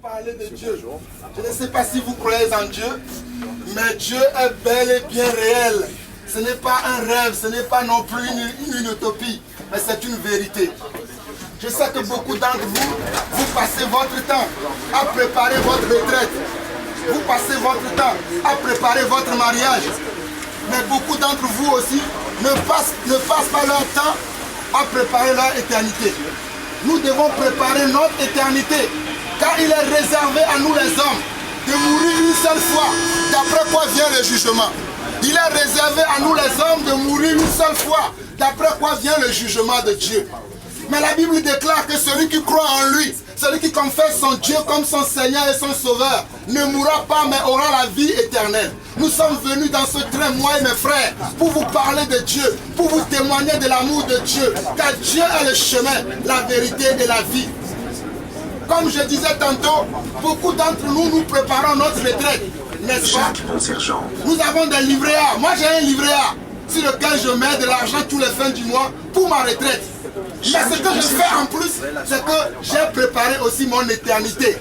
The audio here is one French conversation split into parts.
parler de Dieu. Je ne sais pas si vous croyez en Dieu, mais Dieu est bel et bien réel. Ce n'est pas un rêve, ce n'est pas non plus une utopie, mais c'est une vérité. Je sais que beaucoup d'entre vous, vous passez votre temps à préparer votre retraite. Vous passez votre temps à préparer votre mariage. Mais beaucoup d'entre vous aussi ne passent pas leur temps à préparer leur éternité. Nous devons préparer notre éternité, car il est réservé à nous les hommes de mourir une seule fois, d'après quoi vient le jugement. Il est réservé à nous les hommes de mourir une seule fois, d'après quoi vient le jugement de Dieu. Mais la Bible déclare que celui qui croit en lui, celui qui confesse son Dieu comme son Seigneur et son Sauveur, ne mourra pas mais aura la vie éternelle. Nous sommes venus dans ce train, moi et mes frères, pour vous parler de Dieu, pour vous témoigner de l'amour de Dieu, car Dieu est le chemin, la vérité et la vie. Comme je disais tantôt, beaucoup d'entre nous, nous préparons notre retraite, n'est-ce pas? Nous avons des livrets A. Moi j'ai un livret A sur lequel je mets de l'argent tous les fins du mois pour ma retraite. Mais ce que je fais en plus, c'est que j'ai préparé aussi mon éternité.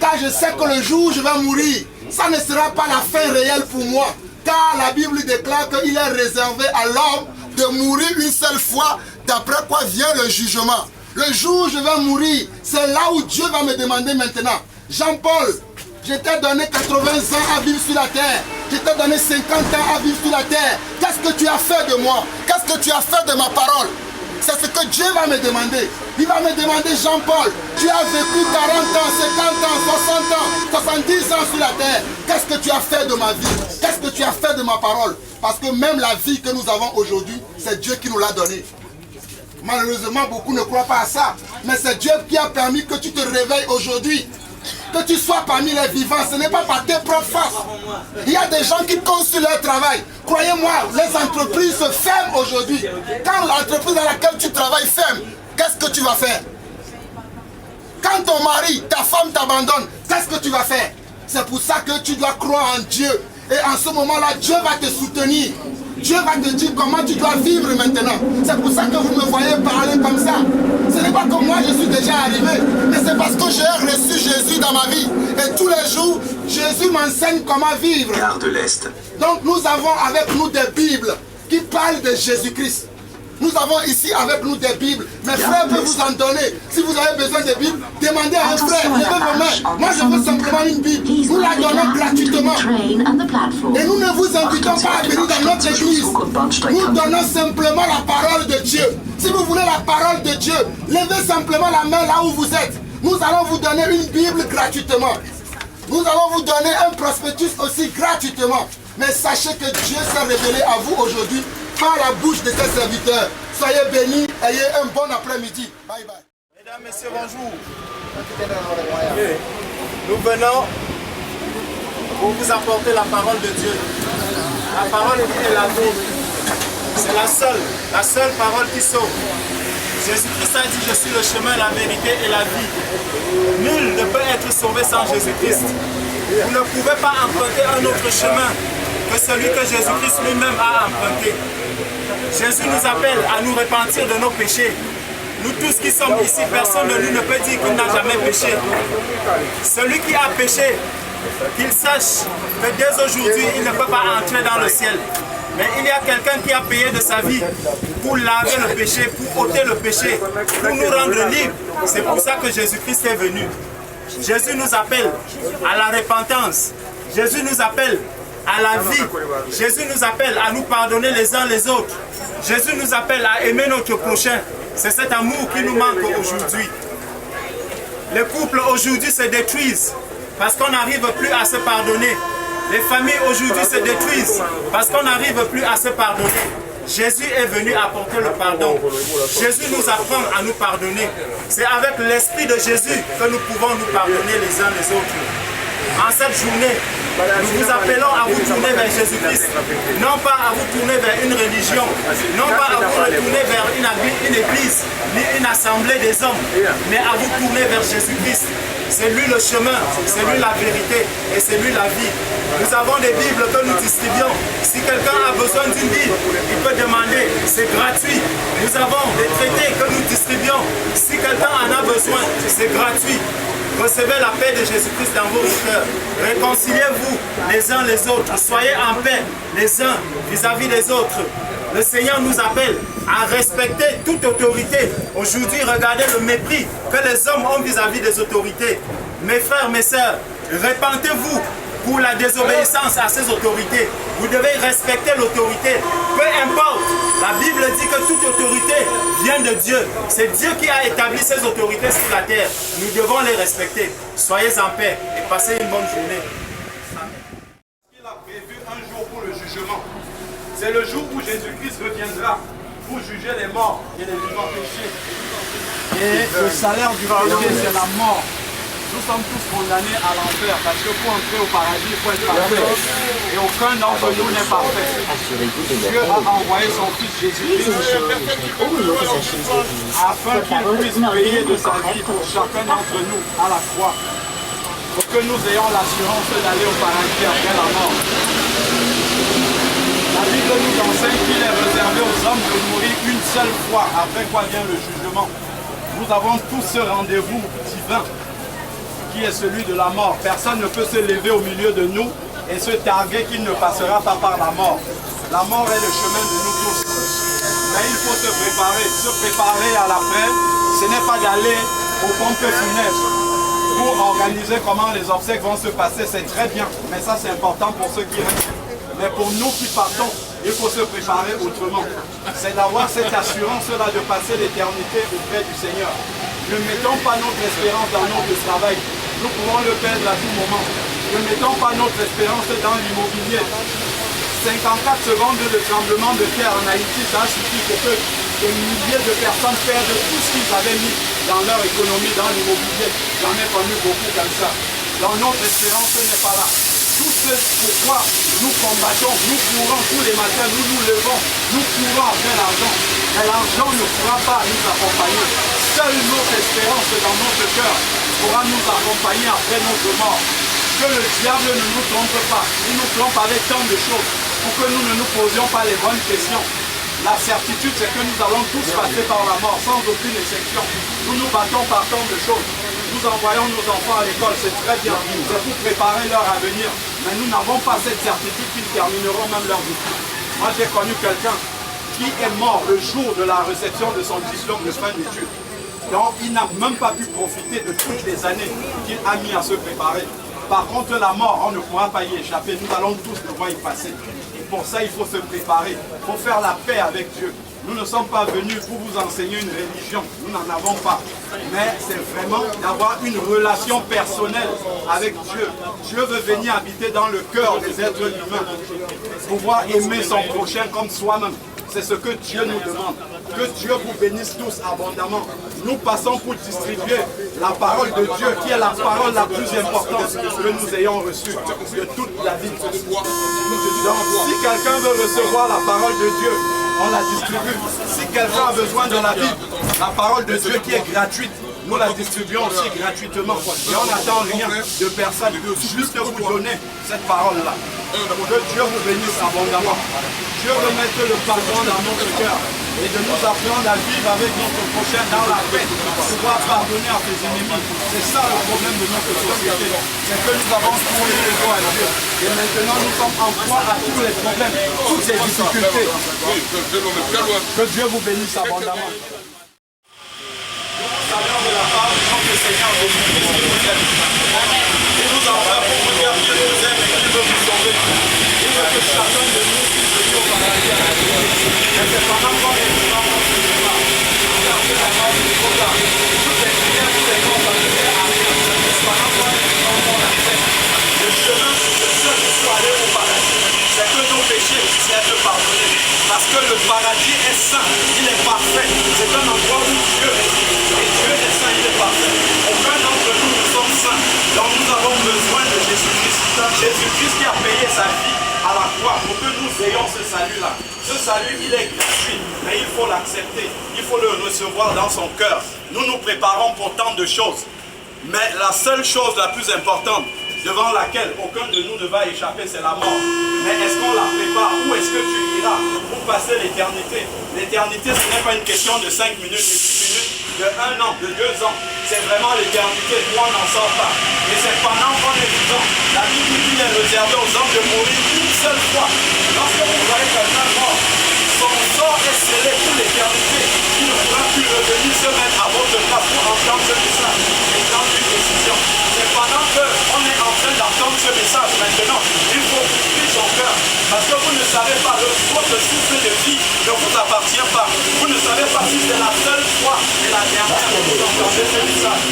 Car je sais que le jour où je vais mourir, ça ne sera pas la fin réelle pour moi. Car la Bible déclare qu'il est réservé à l'homme de mourir une seule fois, d'après quoi vient le jugement. Le jour où je vais mourir, c'est là où Dieu va me demander maintenant. Jean-Paul, je t'ai donné 80 ans à vivre sur la terre. Je t'ai donné 50 ans à vivre sur la terre. Qu'est-ce que tu as fait de moi? Qu'est-ce que tu as fait de ma parole? C'est ce que Dieu va me demander. Il va me demander, Jean-Paul, tu as vécu 40 ans, 50 ans, 60 ans, 70 ans sur la terre. Qu'est-ce que tu as fait de ma vie? Qu'est-ce que tu as fait de ma parole? Parce que même la vie que nous avons aujourd'hui, c'est Dieu qui nous l'a donnée. Malheureusement, beaucoup ne croient pas à ça. Mais c'est Dieu qui a permis que tu te réveilles aujourd'hui. Que tu sois parmi les vivants, ce n'est pas par tes propres forces. Il y a des gens qui comptent sur leur travail. Croyez-moi, les entreprises se ferment aujourd'hui. Quand l'entreprise dans laquelle tu travailles ferme, qu'est-ce que tu vas faire? Quand ton mari, ta femme t'abandonne, qu'est-ce que tu vas faire? C'est pour ça que tu dois croire en Dieu. Et en ce moment-là, Dieu va te soutenir. Dieu va te dire comment tu dois vivre maintenant. C'est pour ça que vous me voyez parler comme ça. Ce n'est pas comme moi, je suis déjà arrivé. Mais c'est parce que j'ai reçu Jésus dans ma vie. Et tous les jours, Jésus m'enseigne comment vivre. Gare de l'Est. Donc nous avons avec nous des Bibles qui parlent de Jésus-Christ. Nous avons ici avec nous des Bibles. Mes frères peuvent vous en donner. Si vous avez besoin de Bibles, demandez à un frère. Levez vos mains. Moi, je veux simplement une Bible. Nous la donnons gratuitement. Et nous ne vous invitons pas à venir dans notre église. Nous donnons simplement la parole de Dieu. Si vous voulez la parole de Dieu, levez simplement la main là où vous êtes. Nous allons vous donner une Bible gratuitement. Nous allons vous donner un prospectus aussi gratuitement. Mais sachez que Dieu s'est révélé à vous aujourd'hui par la bouche de ses serviteurs. Soyez bénis, ayez un bon après-midi. Bye bye. Mesdames, Messieurs, bonjour. Nous venons pour vous apporter la parole de Dieu. La parole qui est la vie. C'est la seule parole qui sauve. Jésus-Christ a dit, je suis le chemin, la vérité et la vie. Nul ne peut être sauvé sans Jésus-Christ. Vous ne pouvez pas emprunter un autre chemin que celui que Jésus-Christ lui-même a emprunté. Jésus nous appelle à nous repentir de nos péchés. Nous tous qui sommes ici, personne de nous ne peut dire qu'il n'a jamais péché. Celui qui a péché, qu'il sache que dès aujourd'hui, il ne peut pas entrer dans le ciel. Mais il y a quelqu'un qui a payé de sa vie pour laver le péché, pour ôter le péché, pour nous rendre libres. C'est pour ça que Jésus-Christ est venu. Jésus nous appelle à la repentance. Jésus nous appelle à la vie. Jésus nous appelle à nous pardonner les uns les autres. Jésus nous appelle à aimer notre prochain. C'est cet amour qui nous manque aujourd'hui. Les couples aujourd'hui se détruisent parce qu'on n'arrive plus à se pardonner. Les familles aujourd'hui se détruisent parce qu'on n'arrive plus à se pardonner. Jésus est venu apporter le pardon. Jésus nous apprend à nous pardonner. C'est avec l'esprit de Jésus que nous pouvons nous pardonner les uns les autres. En cette journée, nous vous appelons à vous tourner vers Jésus-Christ. Non pas à vous tourner vers une religion, non pas à vous retourner vers une église, ni une assemblée des hommes, mais à vous tourner vers Jésus-Christ. C'est lui le chemin, c'est lui la vérité et c'est lui la vie. Nous avons des Bibles que nous distribuons. Si quelqu'un a besoin d'une Bible, il peut demander, c'est gratuit. Nous avons des traités que nous distribuons. Si quelqu'un en a besoin, c'est gratuit. Recevez la paix de Jésus-Christ dans vos cœurs. Réconciliez-vous les uns les autres. Soyez en paix les uns vis-à-vis des autres. Le Seigneur nous appelle à respecter toute autorité. Aujourd'hui, regardez le mépris que les hommes ont vis-à-vis des autorités. Mes frères, mes sœurs, répentez-vous pour la désobéissance à ces autorités. Vous devez respecter l'autorité. Peu importe, la Bible dit que toute autorité vient de Dieu. C'est Dieu qui a établi ces autorités sur la terre. Nous devons les respecter. Soyez en paix et passez une bonne journée. Il a prévu un jour pour le jugement. C'est le jour où Jésus-Christ reviendra pour juger les morts et les vivants péchés. Et le salaire du péché, c'est la mort. Nous sommes tous condamnés à l'enfer parce que pour entrer au paradis, il faut être parfait. Et aucun d'entre nous n'est parfait. Dieu a envoyé son fils Jésus-Christ afin qu'il puisse payer de sa vie pour chacun d'entre nous à la croix. Pour que nous ayons l'assurance d'aller au paradis après la mort. La Bible nous enseigne qu'il est réservé aux hommes de mourir une seule fois, après quoi vient le jugement. Nous avons tous ce rendez-vous divin qui est celui de la mort. Personne ne peut se lever au milieu de nous et se targuer qu'il ne passera pas par la mort. La mort est le chemin de nous tous. Mais il faut se préparer à l'après. Ce n'est pas d'aller aux pompes funèbres pour organiser comment les obsèques vont se passer, c'est très bien. Mais ça c'est important pour ceux qui restent. Mais pour nous qui partons, il faut se préparer autrement. C'est d'avoir cette assurance-là de passer l'éternité auprès du Seigneur. Ne mettons pas notre espérance dans notre travail. Nous pouvons le perdre à tout moment. Ne mettons pas notre espérance dans l'immobilier. 54 secondes de tremblement de terre en Haïti, ça suffit pour que des milliers de personnes perdent tout ce qu'ils avaient mis dans leur économie, dans l'immobilier. J'en ai connu beaucoup comme ça. Dans notre espérance, ce n'est pas là. Tout ce pourquoi nous combattons, nous courons tous les matins, nous nous levons, nous courons après l'argent. Mais l'argent ne pourra pas nous accompagner. Seule notre espérance dans notre cœur pourra nous accompagner après notre mort. Que le diable ne nous trompe pas. Il nous trompe avec tant de choses pour que nous ne nous posions pas les bonnes questions. La certitude, c'est que nous allons tous passer par la mort, sans aucune exception. Nous nous battons par tant de choses. Nous envoyons nos enfants à l'école, c'est très bien. C'est pour préparer leur avenir. Mais nous n'avons pas cette certitude qu'ils termineront même leur études. Moi, j'ai connu quelqu'un qui est mort le jour de la réception de son diplôme de fin d'études. Donc, il n'a même pas pu profiter de toutes les années qu'il a mis à se préparer. Par contre, la mort, on ne pourra pas y échapper. Nous allons tous devoir y passer. Et pour ça, il faut se préparer. Il faut faire la paix avec Dieu. Nous ne sommes pas venus pour vous enseigner une religion. Nous n'en avons pas. Mais c'est vraiment d'avoir une relation personnelle avec Dieu. Dieu veut venir habiter dans le cœur des êtres humains. Pouvoir aimer son prochain comme soi-même. C'est ce que Dieu nous demande. Que Dieu vous bénisse tous abondamment. Nous passons pour distribuer la parole de Dieu, qui est la parole la plus importante que nous ayons reçue de toute la vie. Donc, si quelqu'un veut recevoir la parole de Dieu, on la distribue. Si quelqu'un a besoin de la Bible, la parole de Dieu qui est gratuite, nous la distribuons aussi gratuitement. Et on n'attend rien de personne, juste vous donner cette parole-là. Que Dieu vous bénisse abondamment. Dieu veut mettre le pardon dans notre cœur et de nous apprendre à vivre avec notre prochain dans la paix, pouvoir pardonner à ses ennemis. C'est ça le problème de notre société. C'est que nous avons tourné les dos à Dieu. Et maintenant nous sommes en proie à tous les problèmes, toutes ces difficultés. Que Dieu vous bénisse abondamment. Nous saluons de la part de notre Seigneur Jésus-Christ qui nous aime. Il nous envoie pour vous dire qu'il nous aime et qu'il veut vous sauver. Il veut que chacun de nous puisse venir au paradis à la vie. Mais c'est pendant qu'on est vivant qu'on se débat. Regardez la mort du programme. Toutes les prières, tous les corps arrivent à rien. C'est pendant qu'on est vivant qu'on accepte. Le chemin, le seul pour aller au paradis, c'est que nos péchés puissent être pardonnés. Parce que le paradis est saint, il est parfait. C'est un endroit où Dieu réside. Et Dieu est saint, il est parfait. Aucun d'entre nous ne sommes saints. Donc nous avons besoin de Jésus-Christ. Jésus-Christ qui a payé sa vie à la croix pour que nous ayons ce salut-là. Ce salut, il est gratuit, mais il faut l'accepter. Il faut le recevoir dans son cœur. Nous nous préparons pour tant de choses. Mais la seule chose la plus importante, devant laquelle aucun de nous ne va échapper, c'est la mort. Mais est-ce qu'on la prépare? Où est-ce que tu iras pour passer l'éternité? L'éternité, ce n'est pas une question de 5 minutes, de 10 minutes, de 1 an, de 2 ans, c'est vraiment l'éternité, on n'en sort pas. Et c'est pendant qu'on est vivant. La Bible dit qu'il est réservé aux hommes de mourir une seule fois. Lorsque vous voyez quelqu'un mort, son sort est scellé pour l'éternité. Il ne pourra plus revenir se mettre à votre place pour entendre ce message et prendre une décision. C'est pendant qu'on est en train d'entendre ce message maintenant, il faut ouvrir son cœur. Parce que vous ne savez pas, votre souffle de vie ne vous appartient pas. Vous ne savez pas si c'est la seule fois et la dernière que vous entendez ce message.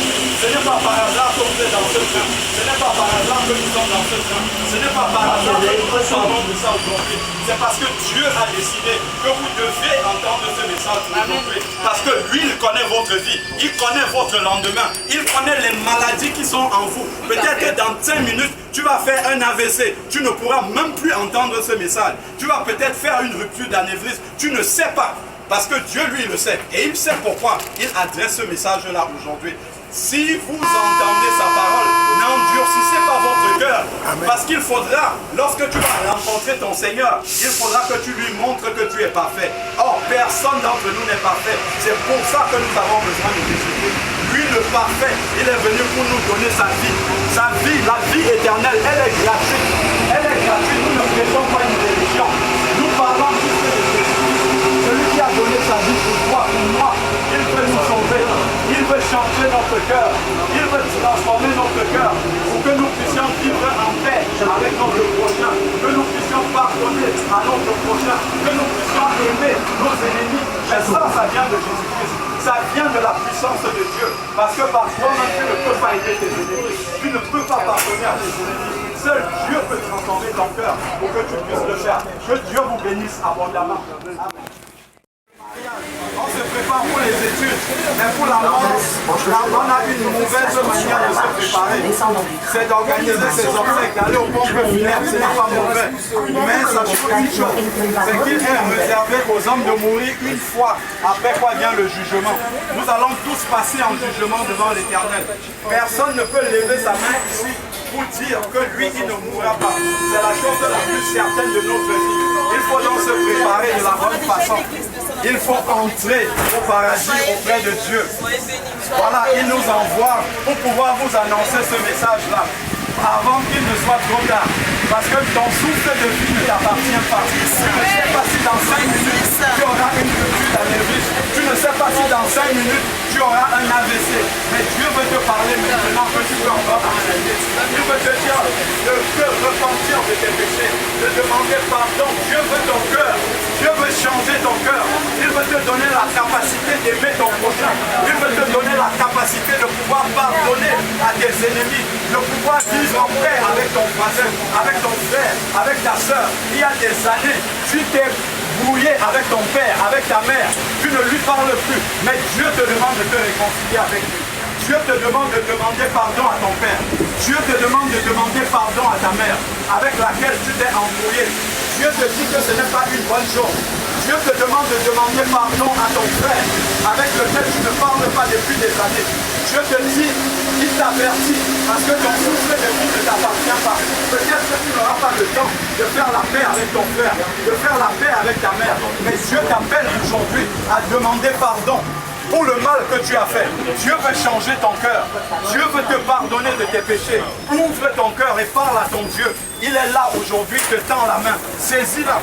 Ce n'est pas par hasard que vous êtes dans ce train. Ce n'est pas par hasard que nous sommes dans ce train. Ce n'est pas par hasard que nous parlons de ça aujourd'hui. C'est parce que Dieu a décidé que vous devez entendre ce message aujourd'hui. Parce que lui, il connaît votre vie. Il connaît votre lendemain. Il connaît les maladies qui sont en vous. Peut-être que dans 5 minutes, tu vas faire un AVC. Tu ne pourras même plus entendre ce message. Tu vas peut-être faire une rupture d'anévrisme. Tu ne sais pas. Parce que Dieu, lui, le sait. Et il sait pourquoi il adresse ce message-là aujourd'hui. Si vous entendez sa parole, n'endurcissez pas votre cœur. Parce qu'il faudra, lorsque tu vas rencontrer ton Seigneur, il faudra que tu lui montres que tu es parfait. Or, personne d'entre nous n'est parfait. C'est pour ça que nous avons besoin de Jésus. Lui, le parfait, il est venu pour nous donner sa vie. Sa vie, la vie éternelle, elle est gratuite. Elle est gratuite. Nous ne prêtons pas une religion. Nous parlons juste de Jésus. Celui qui a donné sa vie pour toi, pour moi, il veut nous sauver. Il veut changer notre cœur. Il veut transformer notre cœur pour que nous puissions vivre en paix avec notre prochain. Que nous puissions pardonner à notre prochain. Que nous puissions aimer nos ennemis. Et ça vient de Jésus-Christ. Ça vient de la puissance de Dieu. Parce que par toi-même, tu ne peux pas aider tes ennemis. Tu ne peux pas pardonner à tes ennemis. Seul Dieu peut transformer ton cœur pour que tu puisses le faire. Que Dieu vous bénisse abondamment. Amen. On se prépare pour les études, mais pour la mort, on a une mauvaise manière de se préparer. C'est d'organiser ses obsèques, d'aller au pompe funèbre, ce n'est pas mauvais. Mais sachez une chose, c'est qu'il est réservé aux hommes de mourir une fois, après quoi vient le jugement. Nous allons tous passer en jugement devant l'Éternel. Personne ne peut lever sa main ici pour dire que lui, il ne mourra pas. C'est la chose la plus certaine de notre vie. Il faut donc se préparer de la bonne façon. Il faut entrer au paradis auprès de Dieu. Voilà, il nous envoie pour pouvoir vous annoncer ce message-là avant qu'il ne soit trop tard. Parce que ton souffle de vie ne t'appartient pas. Tu ne sais pas si dans 5 minutes tu auras une rupture d'anévrisme. Tu ne sais pas si dans 5 minutes tu auras un AVC. Mais Dieu veut te parler maintenant que tu peux encore arrêter. Il veut te dire de repentir de tes péchés, de demander pardon. Dieu veut ton cœur. Dieu veut changer ton cœur. Il veut te donner la capacité d'aimer ton prochain. Il veut te donner la capacité de pouvoir pardonner à tes ennemis, de pouvoir vivre en paix avec ton voisin, avec ton frère, avec ta soeur. Il y a des années, tu t'es brouillé avec ton père, avec ta mère. Tu ne lui parles plus, mais Dieu te demande de te réconcilier avec lui. Dieu te demande de demander pardon à ton père. Dieu te demande de demander pardon à ta mère, avec laquelle tu t'es embrouillé. Dieu te dit que ce n'est pas une bonne chose. Dieu te demande de demander pardon à ton frère, avec lequel tu ne parles pas depuis des années. Dieu te dit, il t'avertit, parce que ton souffle de vie ne t'appartient pas. Peut-être que tu n'auras pas le temps de faire la paix avec ton frère, de faire la paix avec ta mère. Mais Dieu t'appelle aujourd'hui à demander pardon pour le mal que tu as fait. Dieu veut changer ton cœur. Dieu veut te pardonner de tes péchés. Ouvre ton cœur et parle à ton Dieu. Il est là aujourd'hui, te tend la main. Saisis-la.